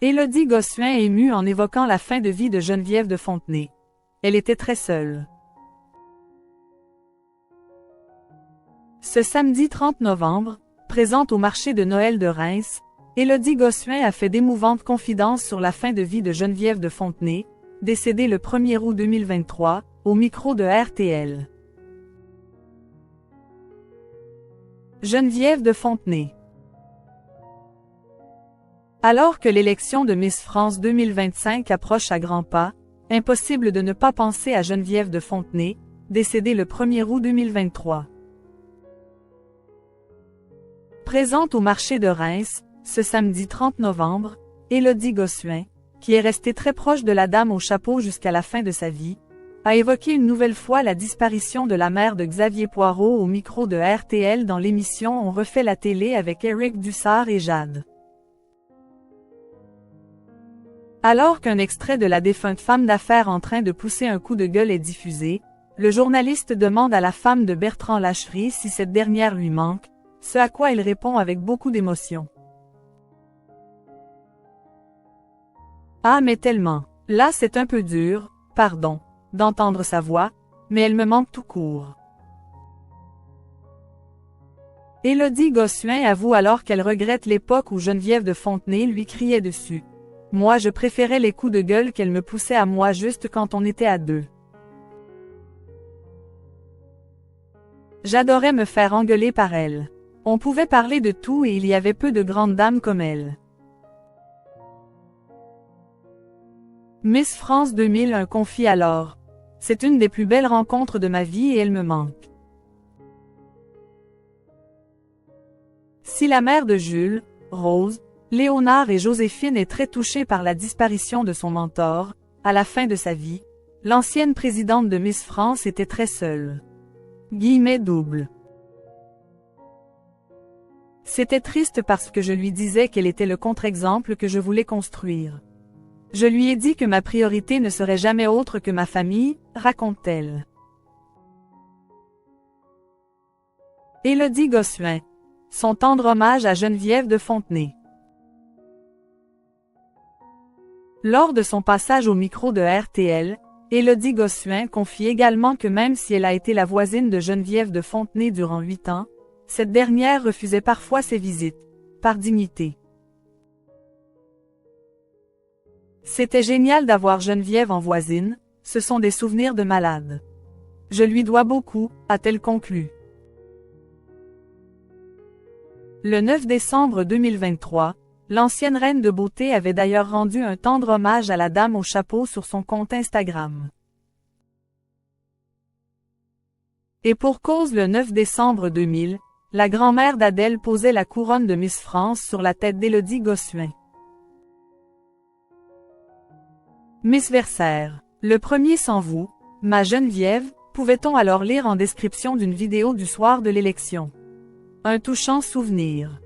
Élodie Gossuin émue en évoquant la fin de vie de Geneviève de Fontenay. Elle était très seule. Ce samedi 30 novembre, présente au marché de Noël de Reims, Élodie Gossuin a fait d'émouvantes confidences sur la fin de vie de Geneviève de Fontenay, décédée le 1er août 2023, au micro de RTL. Geneviève de Fontenay. Alors que l'élection de Miss France 2025 approche à grands pas, impossible de ne pas penser à Geneviève de Fontenay, décédée le 1er août 2023. Présente au marché de Reims, ce samedi 30 novembre, Élodie Gossuin, qui est restée très proche de la dame au chapeau jusqu'à la fin de sa vie, a évoqué une nouvelle fois la disparition de la mère de Xavier Poirot au micro de RTL dans l'émission On refait la télé avec Éric Dussart et Jade. Alors qu'un extrait de la défunte femme d'affaires en train de pousser un coup de gueule est diffusé, le journaliste demande à la femme de Bertrand Lacherie si cette dernière lui manque, ce à quoi il répond avec beaucoup d'émotion. Ah mais tellement, là c'est un peu dur, pardon, d'entendre sa voix, mais elle me manque tout court. Élodie Gossuin avoue alors qu'elle regrette l'époque où Geneviève de Fontenay lui criait dessus. Moi je préférais les coups de gueule qu'elle me poussait à moi juste quand on était à deux. J'adorais me faire engueuler par elle. On pouvait parler de tout et il y avait peu de grandes dames comme elle. Miss France 2001 confie alors. C'est une des plus belles rencontres de ma vie et elle me manque. Si la mère de Jules, Rose, Léonard et Joséphine est très touchée par la disparition de son mentor, à la fin de sa vie, l'ancienne présidente de Miss France était très seule. Guillemets double. C'était triste parce que je lui disais qu'elle était le contre-exemple que je voulais construire. Je lui ai dit que ma priorité ne serait jamais autre que ma famille, raconte-t-elle. Élodie Gossuin. Son tendre hommage à Geneviève de Fontenay. Lors de son passage au micro de RTL, Élodie Gossuin confie également que même si elle a été la voisine de Geneviève de Fontenay durant 8 ans, cette dernière refusait parfois ses visites, par dignité. C'était génial d'avoir Geneviève en voisine, ce sont des souvenirs de malade. Je lui dois beaucoup, a-t-elle conclu. Le 9 décembre 2023, l'ancienne reine de beauté avait d'ailleurs rendu un tendre hommage à la dame au chapeau sur son compte Instagram. Et pour cause le 9 décembre 2000, la grand-mère d'Adèle posait la couronne de Miss France sur la tête d'Élodie Gossuin. Miss Versaire. Le premier sans vous, ma Geneviève, pouvait-on alors lire en description d'une vidéo du soir de l'élection. Un touchant souvenir.